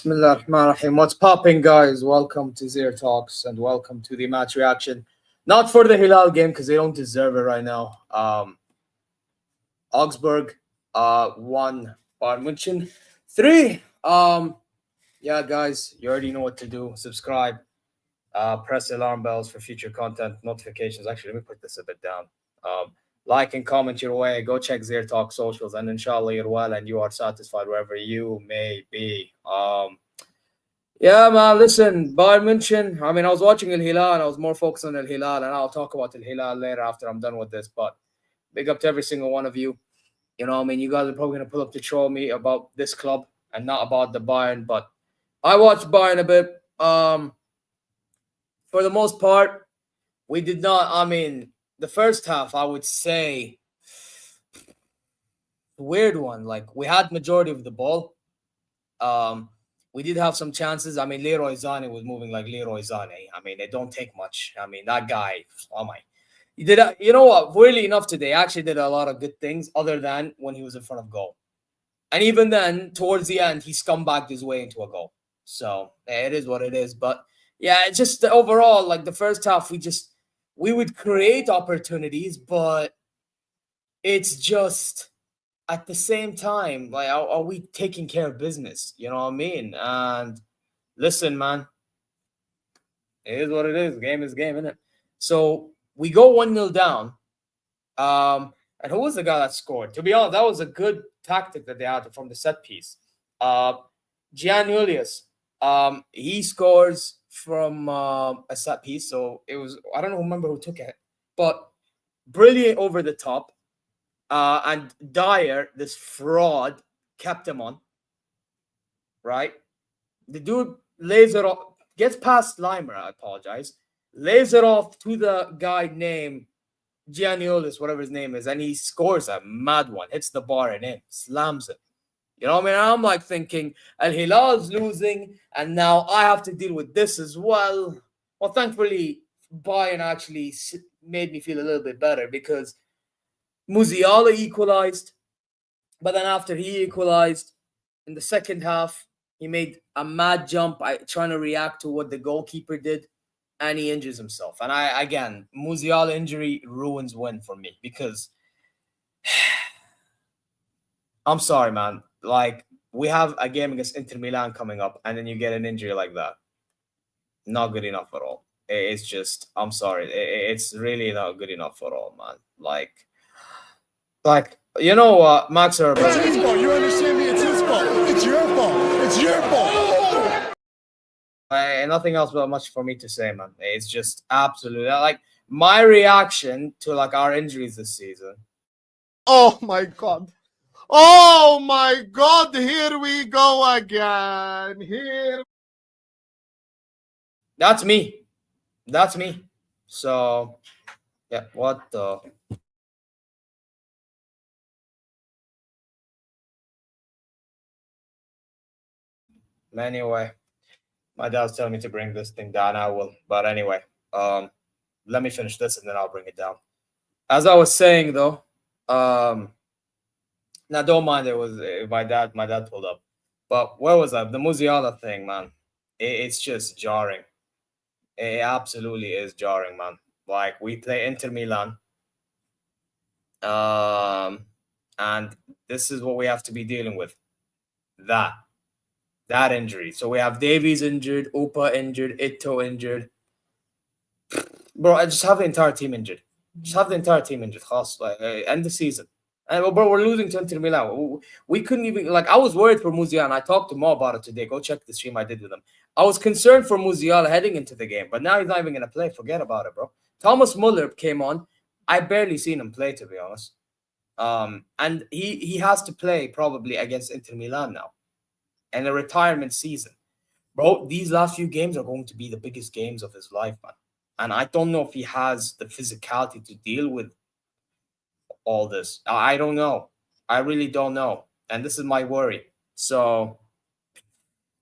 Bismillah ar-Rahman ar-Rahim. What's popping, guys? Welcome to ZeerTalks and welcome to the match reaction. Not for the Hilal game because they don't deserve it right now. Augsburg 1, Bayern München 3. Yeah, guys, you already know what to do. Subscribe, press alarm bells for future content notifications. Actually, let me put this a bit down. Like and comment your way. Go check ZeerTalk socials, and inshallah you're well and you are satisfied wherever you may be. Yeah, man. Listen, Bayern München. I mean, I was watching Al Hilal and I was more focused on Al Hilal, and I'll talk about Al Hilal later after I'm done with this. But big up to every single one of you. You know, I mean, you guys are probably gonna pull up to troll me about this club and not about the Bayern, but I watched Bayern a bit. For the most part, we did not. I mean, the first half, I would say, weird one. Like we had majority of the ball. We did have some chances. I mean, Leroy Sané was moving like Leroy Sané. I mean, it don't take much. I mean, that guy. Oh my. He did. You know what? Weirdly enough, today actually did a lot of good things, other than when he was in front of goal. And even then, towards the end, he scumbagged his way into a goal. So it is what it is. But yeah, it's just overall, like the first half, we would create opportunities, but it's just at the same time, like, are we taking care of business? You know what I mean? And listen, man, it is what it is. Game is game, isn't it? So we go 1-0 down. And who was the guy that scored? To be honest, that was a good tactic that they had from the set piece. Gian Julius, he scores from a set piece. So it was, I don't remember who took it, but brilliant over the top. And Dyer, this fraud, kept him on. Right? The dude lays it off, gets past Limer, I apologize, lays it off to the guy named Gianniolis, whatever his name is, and he scores a mad one, hits the bar and in, slams it. You know what I mean? I'm like thinking, Al Hilal's losing, and now I have to deal with this as well. Well, thankfully, Bayern actually made me feel a little bit better because Musiala equalized, but then after he equalized, in the second half, he made a mad jump trying to react to what the goalkeeper did, and he injures himself. And again, Musiala injury ruins win for me because I'm sorry, man. Like, we have a game against Inter Milan coming up, and then you get an injury like that. Not good enough at all. It's just, I'm sorry. It's really not good enough at all, man. Like, you know what, Max Urban. It's his fault. You understand me? It's his fault. It's your fault. It's your fault. Nothing else but much for me to say, man. It's just absolutely like my reaction to like our injuries this season. Oh my god. Oh my god. Here we go again. That's me. That's me. So yeah, what the. Anyway, my dad's telling me to bring this thing down. I will. But anyway, let me finish this and then I'll bring it down. As I was saying though, now don't mind it was my dad pulled up. But where was I? The Musiala thing, man. It's just jarring. It absolutely is jarring, man. Like we play Inter Milan. And this is what we have to be dealing with. That injury. So we have Davies injured, Opa injured, Ito injured. Bro, I just have the entire team injured. End the season. And bro, we're losing to Inter Milan. We couldn't even, like, I was worried for Musiala, and I talked to Mo about it today. Go check the stream I did with him. I was concerned for Musiala heading into the game, but now he's not even going to play. Forget about it, bro. Thomas Muller came on. I barely seen him play, to be honest. And he has to play probably against Inter Milan now. And a retirement season. Bro, these last few games are going to be the biggest games of his life, man. And I don't know if he has the physicality to deal with all this. I don't know. I really don't know. And this is my worry. So,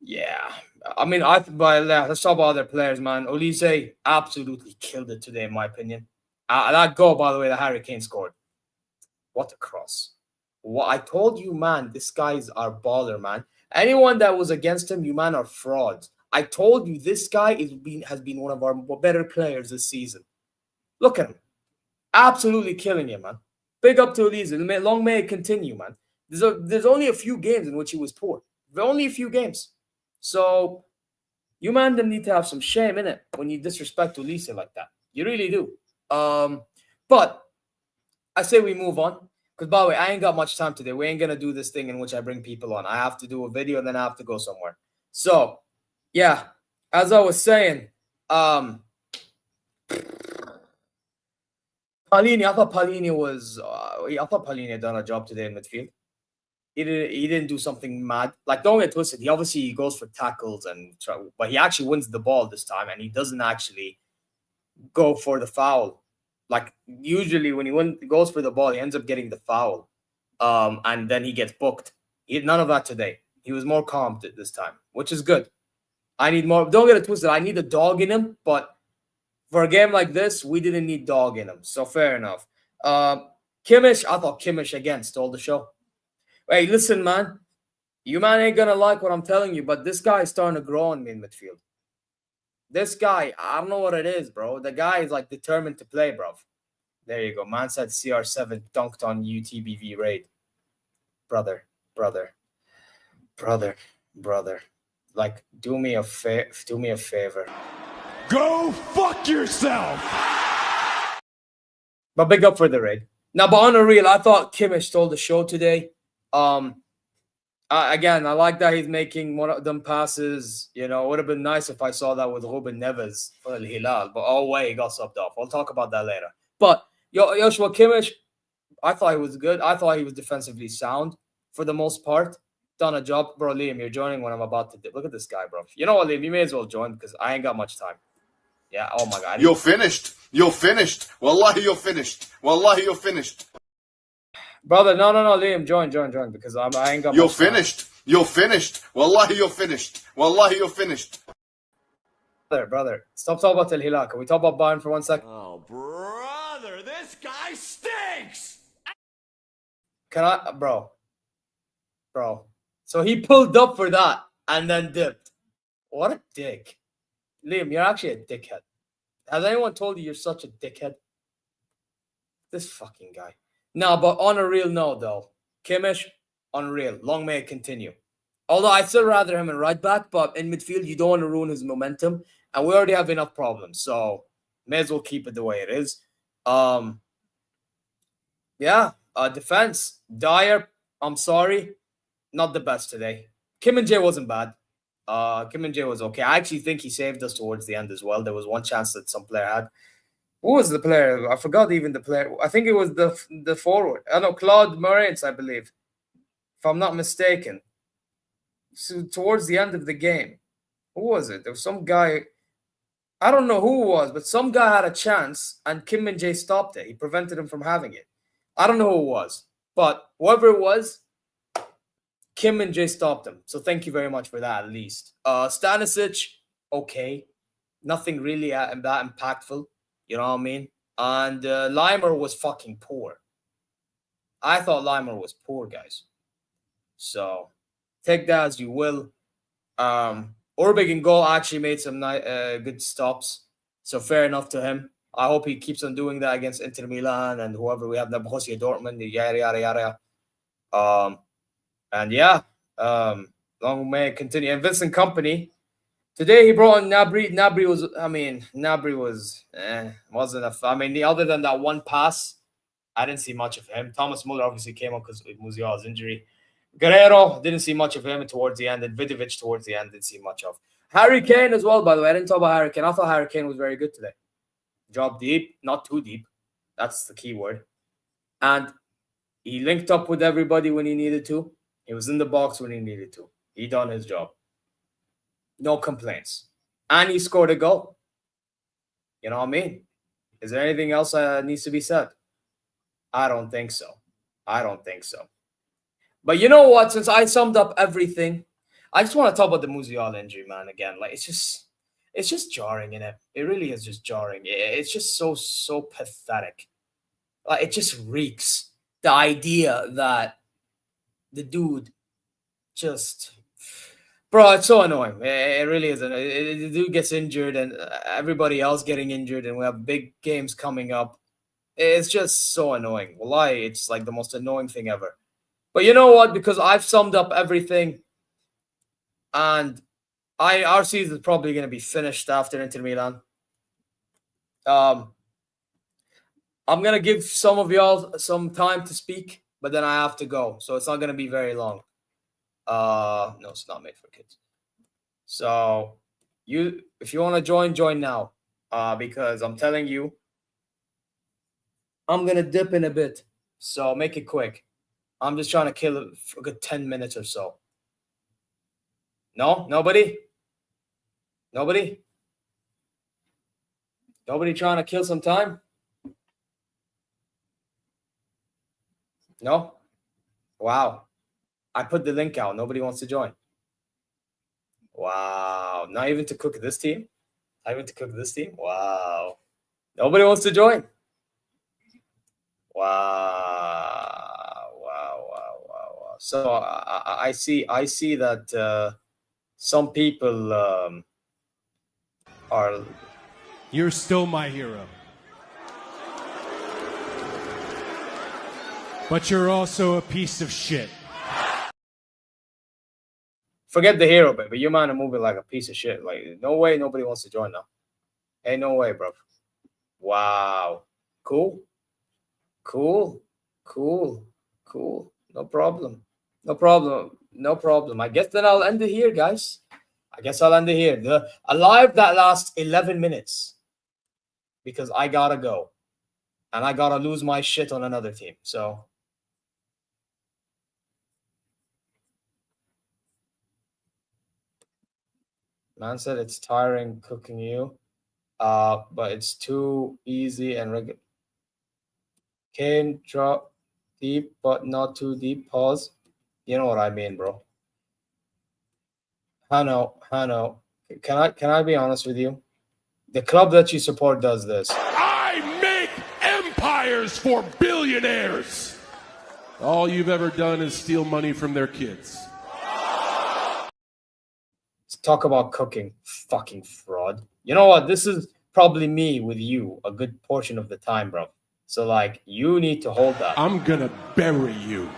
yeah. I mean, let's talk about other players, man. Olise absolutely killed it today, in my opinion. That goal, by the way, that Harry Kane scored. What a cross. What I told you, man, this guy is our baller, man. Anyone that was against him, you man are frauds. I told you this guy has been one of our better players this season. Look at him. Absolutely killing it, man. Big up to Elise. Long may it continue, man. There's only a few games in which he was poor. Only a few games. So you man them need to have some shame in it when you disrespect Elise like that. You really do. But I say we move on. Because, by the way, I ain't got much time today. We ain't going to do this thing in which I bring people on. I have to do a video and then I have to go somewhere. So, yeah, as I was saying, Palini, I thought Palini had done a job today in midfield. He didn't do something mad. Like, don't get twisted. He obviously goes for tackles, but he actually wins the ball this time, and he doesn't actually go for the foul. Like, usually when he goes for the ball, he ends up getting the foul, and then he gets booked. He had none of that today. He was more calm this time, which is good. I need more. Don't get it twisted. I need a dog in him, but for a game like this, we didn't need dog in him. So fair enough. Kimmich, I thought Kimmich again stole the show. Hey, listen, man. You man ain't gonna like what I'm telling you, but this guy is starting to grow on me in midfield. This guy, I don't know what it is, bro. The guy is like determined to play, bro. There you go. Man said CR7 dunked on UTBV raid. Brother. Like, do me a favor. Go fuck yourself. But big up for the raid. Now, but on a real, I thought Kimmich stole the show today. Again, I like that he's making one of them passes. You know, it would have been nice if I saw that with Ruben Neves for Al Hilal, but oh wait, he got subbed off. I'll talk about that later. But Joshua Kimmich, I thought he was good. I thought he was defensively sound for the most part. Done a job, bro. Liam, you're joining when I'm about to look at this guy, bro. You know what, Liam? You may as well join because I ain't got much time. Yeah. Oh my God. You're finished. Wallahi, you're finished. Brother, no, Liam, join because I ain't got. You're finished. Wallahi, you're finished. Brother, stop talking about Al Hilal. Can we talk about Bayern for 1 second? Oh, brother, this guy stinks. Can I, bro? So he pulled up for that and then dipped. What a dick, Liam. You're actually a dickhead. Has anyone told you you're such a dickhead? This fucking guy. No, but on a real note, though, Kimmich, unreal. Long may it continue. Although I'd still rather him in right back, but in midfield, you don't want to ruin his momentum. And we already have enough problems, so may as well keep it the way it is. Defense. Dyer, I'm sorry. Not the best today. Kim and Jay wasn't bad. Kim and Jay was okay. I actually think he saved us towards the end as well. There was one chance that some player had. Who was the player? I forgot even the player. I think it was the forward. I know Claude Moraes, I believe, if I'm not mistaken. So towards the end of the game, who was it? There was some guy. I don't know who it was, but some guy had a chance, and Kim Min-jae stopped it. He prevented him from having it. I don't know who it was, but whoever it was, Kim Min-jae stopped him. So thank you very much for that, at least. Stanisic, okay. Nothing really that impactful. You know what I mean? And Limer was fucking poor. I thought Limer was poor, guys. So take that as you will. Orbig in goal actually made some good stops. So fair enough to him. I hope he keeps on doing that against Inter Milan and whoever we have now, Borussia Dortmund, yada. Long may it continue. And Vincent Kompany, today he brought in Gnabry. Gnabry wasn't other than that one pass, I didn't see much of him. Thomas Muller obviously came on because of Musiala's injury. Guerrero, didn't see much of him towards the end, and Vidovic towards the end, didn't see much of. Harry Kane as well, by the way. I didn't talk about Harry Kane. I thought Harry Kane was very good today. Dropped deep, not too deep. That's the key word. And he linked up with everybody when he needed to. He was in the box when he needed to. He done his job. No complaints. And he scored a goal. You know what I mean? Is there anything else that needs to be said? I don't think so. But you know what? Since I summed up everything, I just want to talk about the Musiala injury, man. Again, like it's just jarring, innit? It really is just jarring. It's just so pathetic. Like it just reeks. The idea that the dude just Bro, it's so annoying. It really is. The dude gets injured and everybody else getting injured, and we have big games coming up. It's just so annoying. Wallahi, it's like the most annoying thing ever. But you know what? Because I've summed up everything, and our season is probably going to be finished after Inter Milan. I'm going to give some of y'all some time to speak, but then I have to go. So it's not going to be very long. No, it's not made for kids. So if you want to join now. Because I'm telling you, I'm going to dip in a bit. So make it quick. I'm just trying to kill it for a good 10 minutes or so. No? Nobody? Nobody? Nobody trying to kill some time? No? Wow. I put the link out. Nobody wants to join. Wow. Not even to cook this team? Not even to cook this team? Wow. Nobody wants to join? Wow. Wow. So I see that some people are... You're still my hero. But you're also a piece of shit. Forget the hero, baby. You man are moving like a piece of shit. Like, no way nobody wants to join now. Ain't no way, bro. Wow. Cool. No problem. I guess then I'll end it here, guys. A live that lasts 11 minutes. Because I gotta go. And I gotta lose my shit on another team. So... Man said it's tiring cooking you, but it's too easy and regular. Can drop deep, but not too deep. Pause. You know what I mean, bro. Hano. Can I be honest with you? The club that you support does this. I make empires for billionaires. All you've ever done is steal money from their kids. Talk about cooking, fucking fraud. You know what? This is probably me with you a good portion of the time, bro. So, like, you need to hold that. I'm gonna bury you.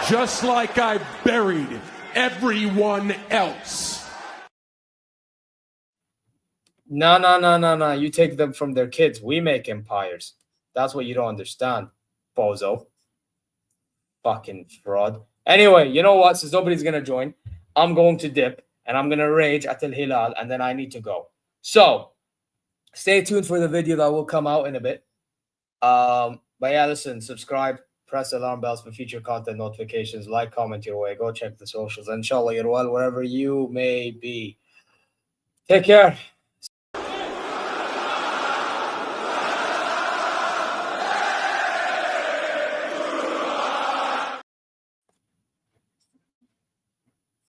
Just like I buried everyone else. No. You take them from their kids. We make empires. That's what you don't understand, bozo. Fucking fraud. Anyway, you know what? Since nobody's gonna join, I'm going to dip and I'm going to rage at Al Hilal and then I need to go. So stay tuned for the video that will come out in a bit. But yeah, listen, subscribe, press alarm bells for future content notifications, like, comment your way, go check the socials. Inshallah, you're well wherever you may be. Take care.